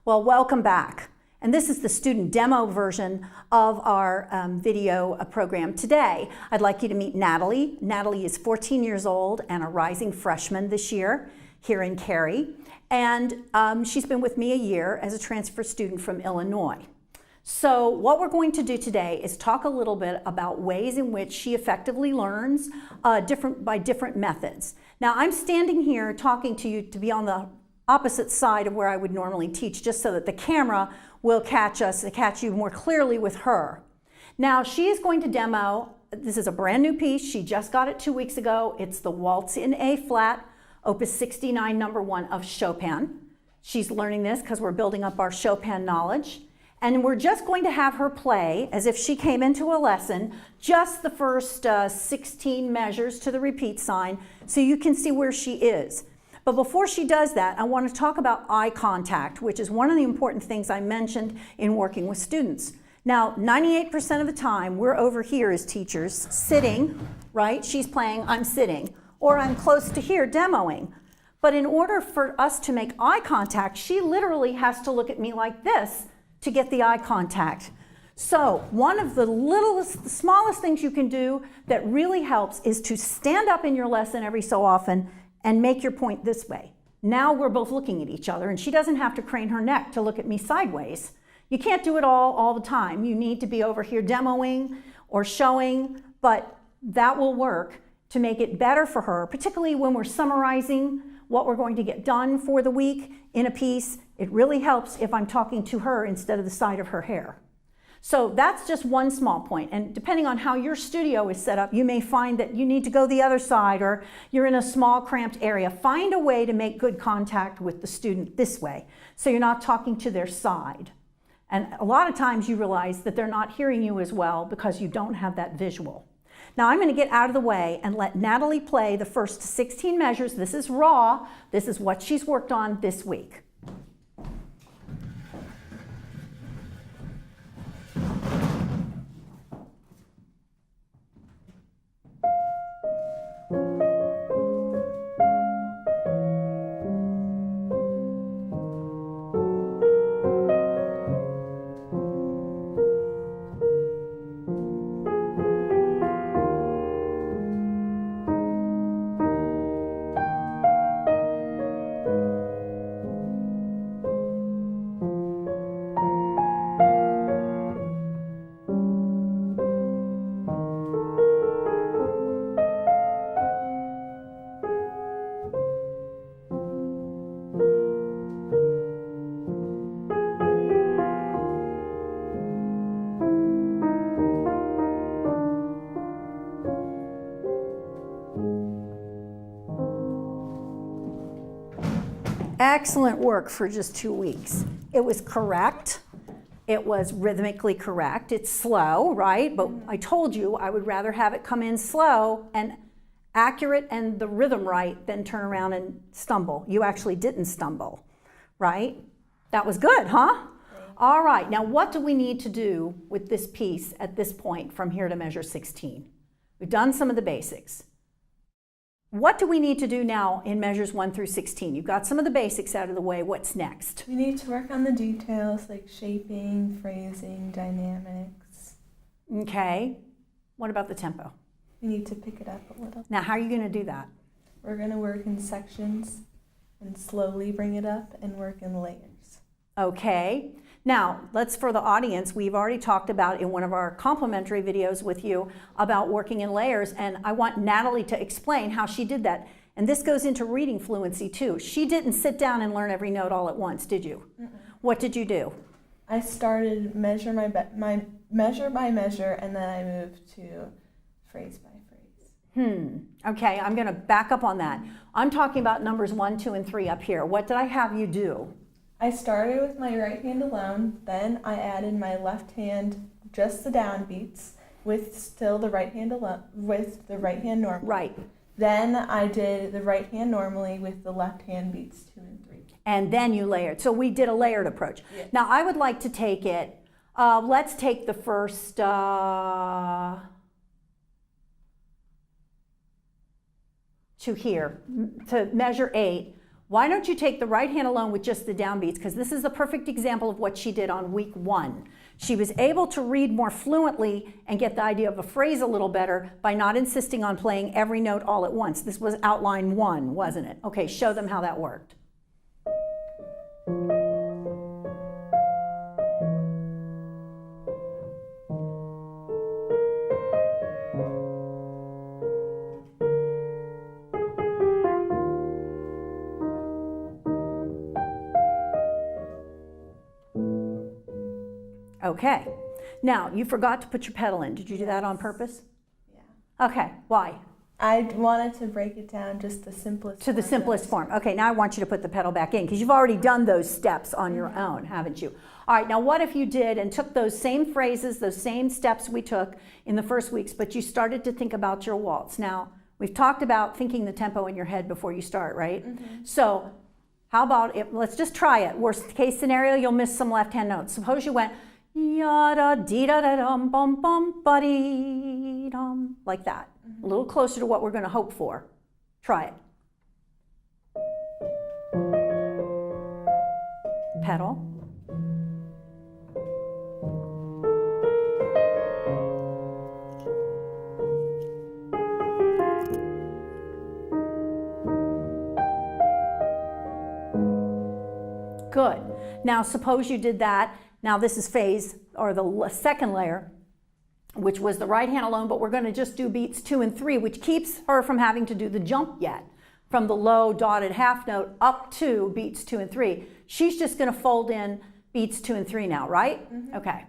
Well, welcome back. And this is the student demo version of our video program today. I'd like you to meet Natalie. Natalie is 14 years old and a rising freshman this year here in Cary. And she's been with me a year as a transfer student from Illinois. So what we're going to do today is talk a little bit about ways in which she effectively learns by different methods. Now, I'm standing here talking to you to be on the opposite side of where I would normally teach, just so that the camera will catch you more clearly with her. Now, she is going to demo, this is a brand new piece. She just got it 2 weeks ago. It's the Waltz in A flat, Opus 69, number 1 of Chopin. She's learning this because we're building up our Chopin knowledge. And we're just going to have her play, as if she came into a lesson, just the first 16 measures to the repeat sign, so you can see where she is. But before she does that, I want to talk about eye contact, which is one of the important things I mentioned in working with students. Now, 98% of the time, we're over here as teachers, sitting, right? She's playing, I'm sitting, or I'm close to here demoing. But in order for us to make eye contact, she literally has to look at me like this to get the eye contact. So one of the smallest things you can do that really helps is to stand up in your lesson every so often and make your point this way. Now we're both looking at each other, and she doesn't have to crane her neck to look at me sideways. You can't do it all the time. You need to be over here demoing or showing, but that will work to make it better for her, particularly when we're summarizing what we're going to get done for the week in a piece. It really helps if I'm talking to her instead of the side of her hair. So that's just one small point. And depending on how your studio is set up, you may find that you need to go the other side, or you're in a small cramped area. Find a way to make good contact with the student this way, so you're not talking to their side. And a lot of times you realize that they're not hearing you as well because you don't have that visual. Now I'm going to get out of the way and let Natalie play the first 16 measures. This is raw. This is what she's worked on this week. Excellent work for just 2 weeks. It was correct. It was rhythmically correct. It's slow, right? But I told you I would rather have it come in slow and accurate and the rhythm right than turn around and stumble. You actually didn't stumble, right? That was good, huh? All right, now what do we need to do with this piece at this point from here to measure 16? We've done some of the basics. What do we need to do now in measures 1 through 16? You've got some of the basics out of the way. What's next? We need to work on the details like shaping, phrasing, dynamics. Okay. What about the tempo? We need to pick it up a little. Now, how are you going to do that? We're going to work in sections and slowly bring it up and work in layers. Okay. Now, for the audience, we've already talked about in one of our complimentary videos with you about working in layers, and I want Natalie to explain how she did that. And this goes into reading fluency too. She didn't sit down and learn every note all at once, did you? Mm-mm. What did you do? I started measure by measure, and then I moved to phrase by phrase. Okay, I'm going to back up on that. I'm talking about numbers 1, 2, and 3 up here. What did I have you do? I started with my right hand alone, then I added my left hand, just the downbeats, with still the right hand alone, with the right hand normally. Right. Then I did the right hand normally with the left hand beats 2 and 3. And then you layered. So we did a layered approach. Yes. Now I would like to take it, let's take the first, to here, to measure 8. Why don't you take the right hand alone with just the downbeats? Because this is a perfect example of what she did on week 1. She was able to read more fluently and get the idea of a phrase a little better by not insisting on playing every note all at once. This was outline 1, wasn't it? Okay, show them how that worked. Okay, now you forgot to put your pedal in. Did you do that on purpose? Yeah. Okay, why? I wanted to break it down just the simplest To the simplest form. Okay, now I want you to put the pedal back in because you've already done those steps on your own, haven't you? All right, now what if you did and took those same phrases, those same steps we took in the first weeks, but you started to think about your waltz? Now, we've talked about thinking the tempo in your head before you start, right? So how about it? Let's just try it. Worst case scenario, you'll miss some left-hand notes. Suppose you went yada dee da da dum bum bum buddy dum, like that. A little closer to what we're going to hope for. Try it. Pedal. Good. Now suppose you did that. Now this is phase, or the second layer, which was the right hand alone, but we're going to just do beats 2 and 3, which keeps her from having to do the jump yet, from the low dotted half note up to beats 2 and 3. She's just going to fold in beats 2 and 3 now, right? Okay.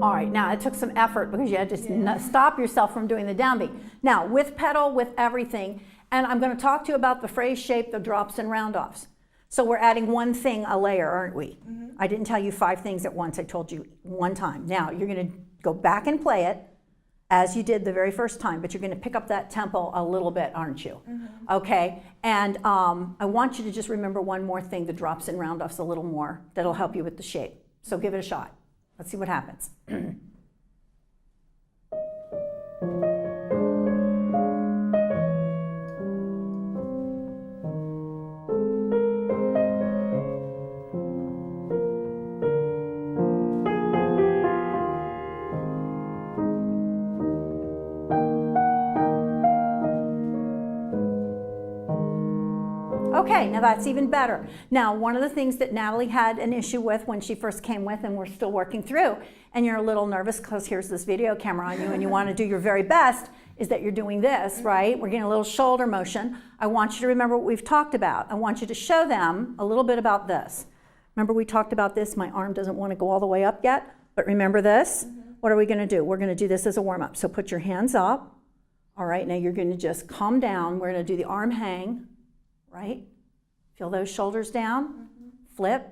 All right, now it took some effort because you had to stop yourself from doing the downbeat. Now, with pedal, with everything, and I'm going to talk to you about the phrase shape, the drops and round-offs. So we're adding one thing a layer, aren't we? I didn't tell you 5 things at once. I told you one time. Now, you're going to go back and play it as you did the very first time, but you're going to pick up that tempo a little bit, aren't you? Okay, and I want you to just remember one more thing, the drops and round-offs a little more. That'll help you with the shape. So give it a shot. Let's see what happens. Okay, now that's even better. Now, one of the things that Natalie had an issue with when she first came with, and we're still working through, and you're a little nervous because here's this video camera on you and you want to do your very best, is that you're doing this, right? We're getting a little shoulder motion. I want you to remember what we've talked about. I want you to show them a little bit about this. Remember we talked about this? My arm doesn't want to go all the way up yet, but remember this? What are we going to do? We're going to do this as a warm-up. So put your hands up. All right, now you're going to just calm down. We're going to do the arm hang, right? Feel those shoulders down, flip,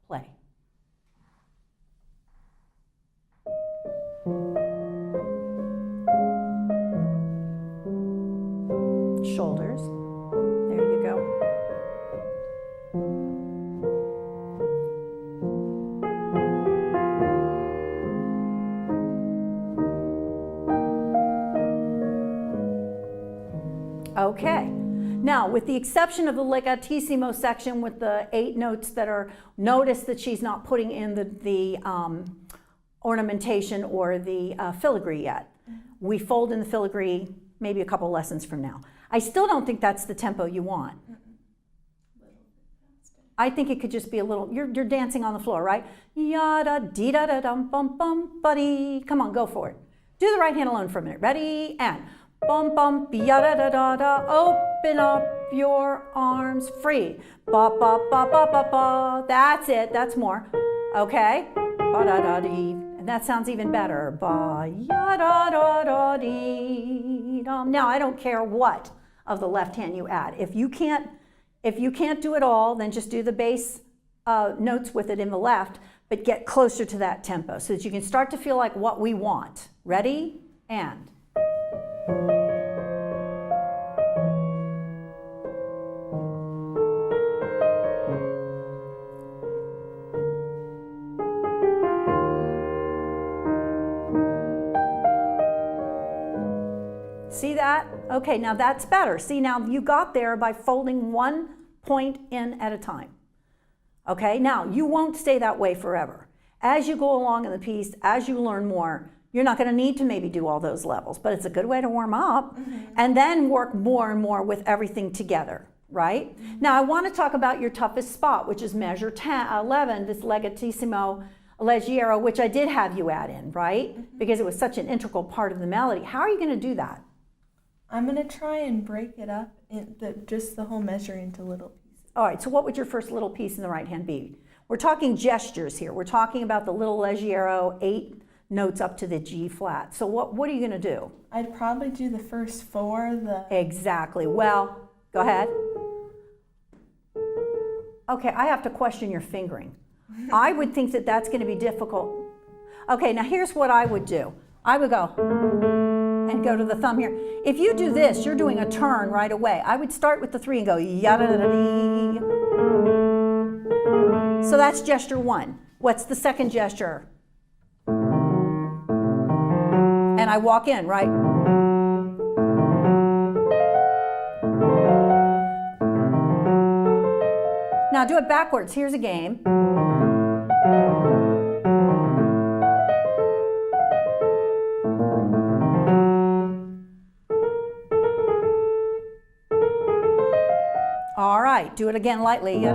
play. Shoulders, there you go. Okay. Now, with the exception of the legatissimo section with the 8 notes that are, notice that she's not putting in the ornamentation or the filigree yet. We fold in the filigree maybe a couple lessons from now. I still don't think that's the tempo you want. I think it could just be a little, you're dancing on the floor, right? Yada dee da da dum bum bum buddy. Come on, go for it. Do the right hand alone for a minute. Ready? And bum bum yada da da da. Open up your arms free. Ba ba ba ba ba ba. That's it. That's more. Okay. Ba da da dee. And that sounds even better. Ba ya da da da dee dum. Now I don't care what of the left hand you add. If you can't do it all, then just do the bass notes with it in the left. but get closer to that tempo so that you can start to feel like what we want. Ready? And. See that? Okay, now that's better. See, now you got there by folding one point in at a time. Okay, now you won't stay that way forever. As you go along in the piece, as you learn more, you're not going to need to maybe do all those levels, but it's a good way to warm up and then work more and more with everything together, right? Now I want to talk about your toughest spot, which is measure 11, this legatissimo leggero, which I did have you add in, right? Because it was such an integral part of the melody. How are you going to do that? I'm going to try and break it up, just the whole measure into little pieces. All right, so what would your first little piece in the right hand be? We're talking gestures here. We're talking about the little leggero, 8 notes up to the G flat. So what are you going to do? I'd probably do the first 4. Exactly. Well, go ahead. Okay, I have to question your fingering. I would think that that's going to be difficult. Okay, now here's what I would do. I would go and go to the thumb here. If you do this, you're doing a turn right away. I would start with the 3 and go yada-da-da-dee. So that's gesture 1. What's the second gesture? And I walk in, right? Now do it backwards. Here's a game. All right, do it again lightly.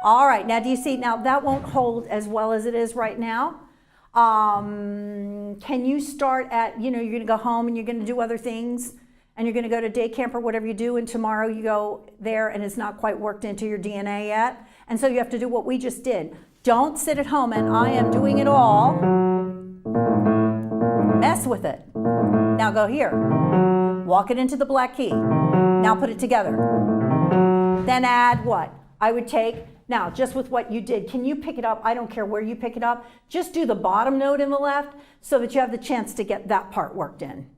All right, now do you see, now that won't hold as well as it is right now. Can you start at, you're going to go home and you're going to do other things and you're going to go to day camp or whatever you do, and tomorrow you go there and it's not quite worked into your DNA yet. And so you have to do what we just did. Don't sit at home and I am doing it all. Mess with it. Now go here. Walk it into the black key. Now put it together. Then add what? I would take, now just with what you did, can you pick it up? I don't care where you pick it up. Just do the bottom note in the left so that you have the chance to get that part worked in.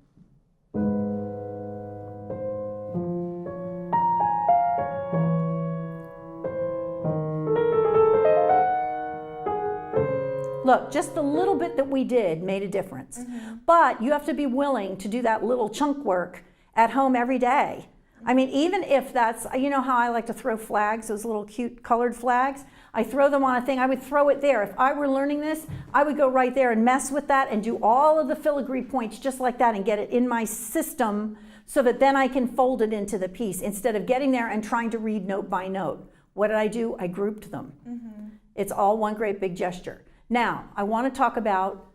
Look, just the little bit that we did made a difference. But you have to be willing to do that little chunk work at home every day. I mean, even if that's, you know how I like to throw flags, those little cute colored flags? I throw them on a thing, I would throw it there. If I were learning this, I would go right there and mess with that and do all of the filigree points just like that and get it in my system so that then I can fold it into the piece instead of getting there and trying to read note by note. What did I do? I grouped them. It's all one great big gesture. Now, I want to talk about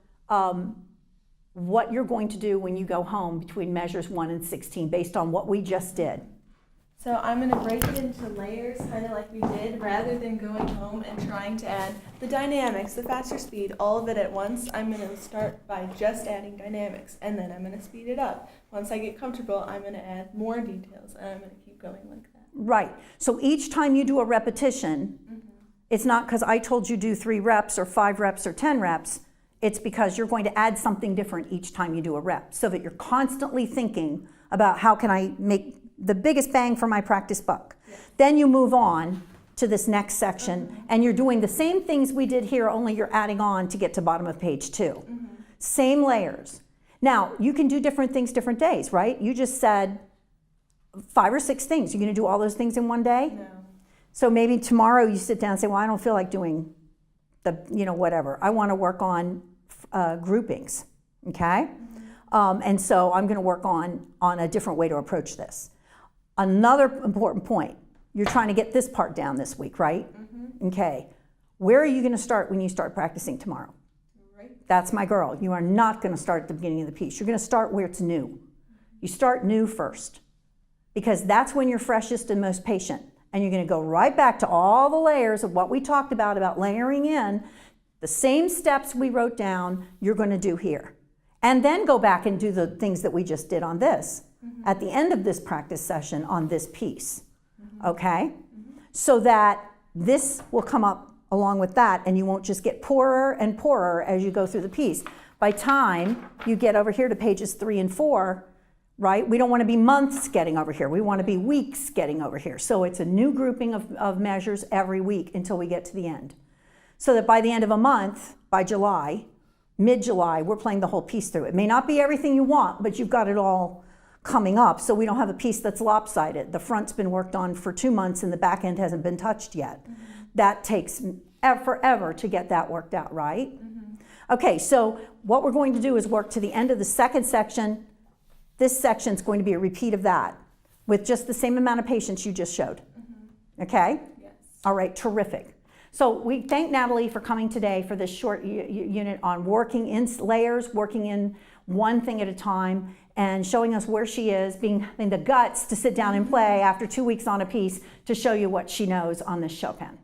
what you're going to do when you go home between measures 1 and 16 based on what we just did. So I'm going to break it into layers, kind of like we did, rather than going home and trying to add the dynamics, the faster speed, all of it at once. I'm going to start by just adding dynamics, and then I'm going to speed it up. Once I get comfortable, I'm going to add more details, and I'm going to keep going like that. Right. So each time you do a repetition, it's not because I told you do 3 reps or 5 reps or 10 reps. It's because you're going to add something different each time you do a rep so that you're constantly thinking about how can I make the biggest bang for my practice buck. Then you move on to this next section and you're doing the same things we did here, only you're adding on to get to bottom of page 2. Same layers. Now, you can do different things different days, right? You just said 5 or 6 things. You're going to do all those things in one day? No. So maybe tomorrow you sit down and say, well, I don't feel like doing the, whatever. I want to work on groupings, okay? And so I'm going to work on a different way to approach this. Another important point, you're trying to get this part down this week, right? Okay. Where are you going to start when you start practicing tomorrow? Right. That's my girl. You are not going to start at the beginning of the piece. You're going to start where it's new. You start new first because that's when you're freshest and most patient. And you're going to go right back to all the layers of what we talked about layering in. The same steps we wrote down, you're going to do here. And then go back and do the things that we just did on this. at the end of this practice session on this piece, okay? So that this will come up along with that, and you won't just get poorer and poorer as you go through the piece. By time you get over here to pages 3 and 4, right? We don't want to be months getting over here. We want to be weeks getting over here. So it's a new grouping of measures every week until we get to the end. So that by the end of a month, by July, mid-July, we're playing the whole piece through. It may not be everything you want, but you've got it all coming up, so we don't have a piece that's lopsided. The front's been worked on for 2 months and the back end hasn't been touched yet. That takes forever to get that worked out, right? Okay, so what we're going to do is work to the end of the second section. This section's going to be a repeat of that with just the same amount of patience you just showed. Okay? Yes. All right, terrific. So we thank Natalie for coming today for this short unit on working in layers, working in one thing at a time, and showing us where she is, being in the guts to sit down and play after 2 weeks on a piece to show you what she knows on this Chopin.